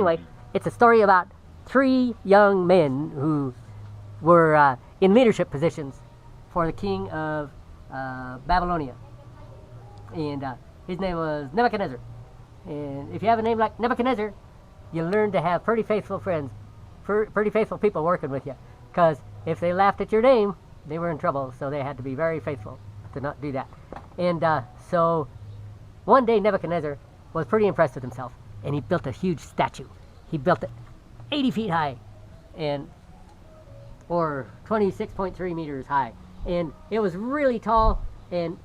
anyway, it's a story about 3 young men who were in leadership positions for the king of Babylonia. And his name was Nebuchadnezzar. And if you have a name like Nebuchadnezzar, you learn to have pretty faithful friends, pretty faithful people working with you. Because if they laughed at your name, they were in trouble. So they had to be very faithful to not do that. And so one day Nebuchadnezzar was pretty impressed with himself. And he built a huge statue. He built it 80 feet high, or 26.3 meters high. And it was really tall, and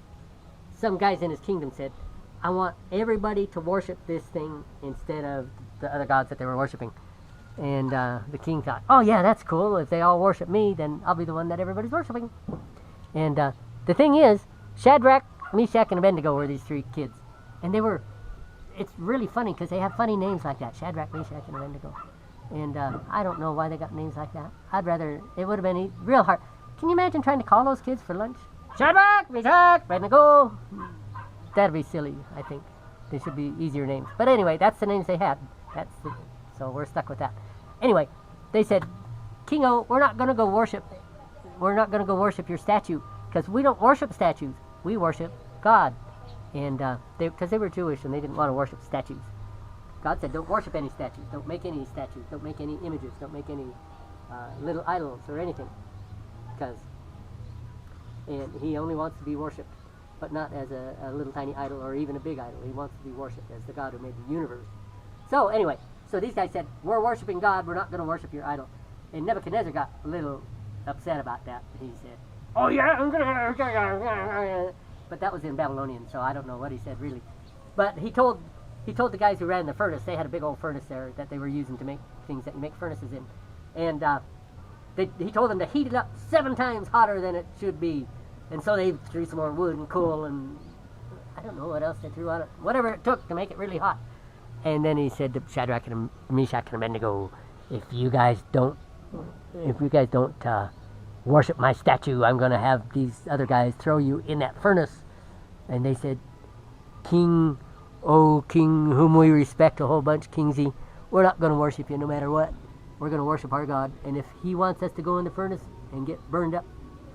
some guys in his kingdom said, I want everybody to worship this thing instead of the other gods that they were worshiping. And the king thought, oh yeah, that's cool. If they all worship me, then I'll be the one that everybody's worshiping. And the thing is, Shadrach, Meshach, and Abednego were these 3 kids. And they were, it's really funny because they have funny names like that, Shadrach, Meshach, and Abednego. And I don't know why they got names like that. I'd rather, it would have been real hard. Can you imagine trying to call those kids for lunch? Shadrach, Meshach, Abednego. That'd be silly, I think. They should be easier names. But anyway, that's the names they had. So we're stuck with that. Anyway, they said, Kingo, we're not going to go worship your statue, because we don't worship statues. We worship God. And because they were Jewish and they didn't want to worship statues. God said, don't worship any statues. Don't make any statues. Don't make any images. Don't make any little idols or anything. And he only wants to be worshipped, but not as a little tiny idol or even a big idol. He wants to be worshipped as the God who made the universe. So anyway, so these guys said, we're worshiping God. We're not going to worship your idol. And Nebuchadnezzar got a little upset about that. He said, oh yeah, I'm going to... But that was in Babylonian, so I don't know what he said really. But he told the guys who ran the furnace, they had a big old furnace there that they were using to make things that you make furnaces in. And he told them to heat it up 7 times hotter than it should be. And so they threw some more wood and coal and I don't know what else they threw on it. Whatever it took to make it really hot. And then he said to Shadrach and Meshach and Abednego, if you guys don't worship my statue, I'm going to have these other guys throw you in that furnace. And they said, King, oh King, whom we respect a whole bunch, Kingsy, we're not going to worship you no matter what. We're going to worship our God. And if he wants us to go in the furnace and get burned up,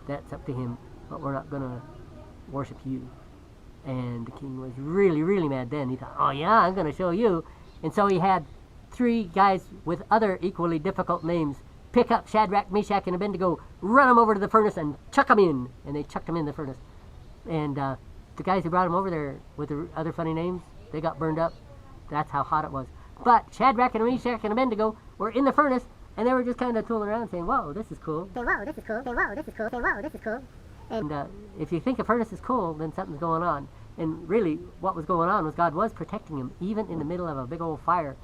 that's up to him. But we're not going to worship you. And the king was really, really mad then. He thought, oh yeah, I'm going to show you. And so he had 3 guys with other equally difficult names pick up Shadrach, Meshach, and Abednego, run them over to the furnace and chuck them in. And they chucked them in the furnace. And the guys who brought them over there with the other funny names, they got burned up. That's how hot it was. But Shadrach and Meshach and Abednego were in the furnace, and they were just kind of tooling around saying, whoa, this is cool. Say, whoa, this is cool. Say, whoa, this is cool. Say, whoa, this is cool. And if you think a furnace is cool, then something's going on. And really, what was going on was God was protecting him, even in the middle of a big old fire.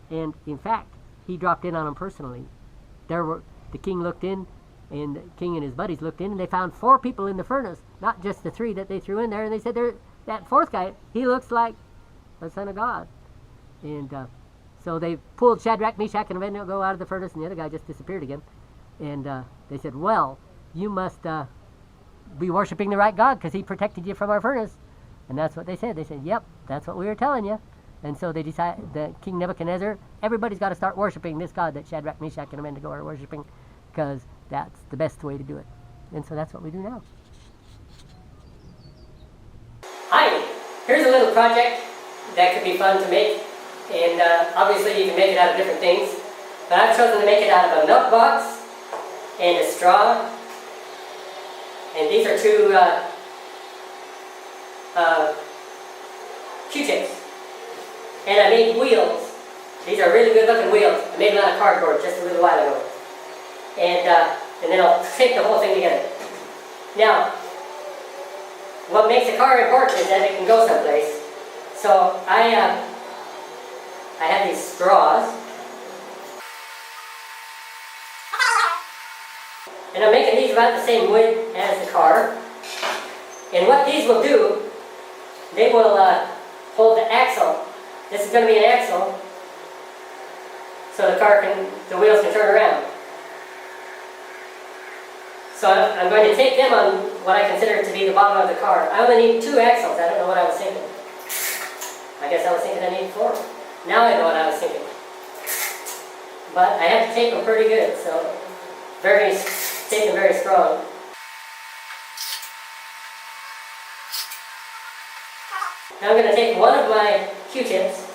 And in fact, he dropped in on him personally. The king looked in, and the king and his buddies looked in, and they found 4 people in the furnace, not just the 3 that they threw in there. And they said, that 4th guy, he looks like the Son of God. And so they pulled Shadrach, Meshach, and Abednego out of the furnace, and the other guy just disappeared again. And they said, well, you must be worshiping the right God, because he protected you from our furnace. And that's what they said. They said, yep, that's what we were telling you. And so they decided, the King Nebuchadnezzar, everybody's got to start worshiping this God that Shadrach, Meshach, and Abednego are worshiping, because that's the best way to do it. And so that's what we do now. Hi, here's a little project that could be fun to make. And obviously you can make it out of different things. But I've chosen to make it out of a milk box and a straw. And these are 2 Q-tips. And I made wheels. These are really good looking wheels. I made them out of cardboard just a little while ago. And then I'll tape the whole thing together. Now, what makes a car important is that it can go someplace. So I have these straws. And I'm making these about the same width as the car. And what these will do, they will hold the axle. This is going to be an axle, so the wheels can turn around. So I'm going to take them on what I consider to be the bottom of the car. I only need 2 axles. I don't know what I was thinking. I guess I was thinking I needed 4. Now I know what I was thinking. but I have to tape them pretty good, so tape them very strong. Now I'm going to take one of my Q-tips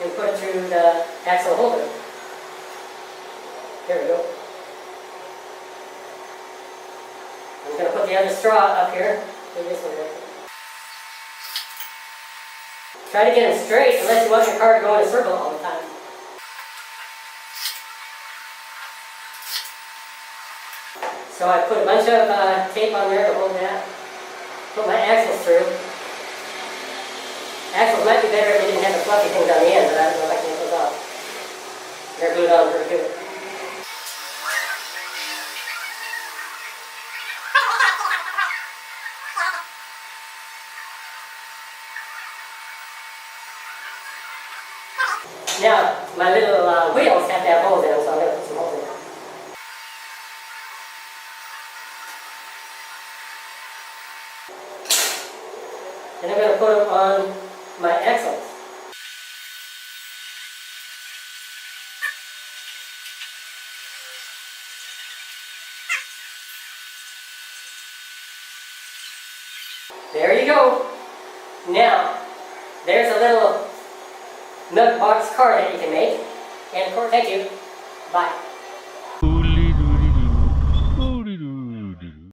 and put it through the axle holder. There we go. I'm going to put the other straw up here. Do this one right. Try to get them straight unless you want your car to go in a circle all the time. So I put a bunch of tape on there to hold that. Put my axles through. Axles might be better if they didn't have the fluffy things on the end, but I don't know if I can get those off. They're glued on pretty good. Now, my little wheels have to have holes in them, so I'm going to put some holes in them. And I'm going to put them on my axles. There you go. Now, there's a little milk box car that you can make. And of course, thank you. Bye.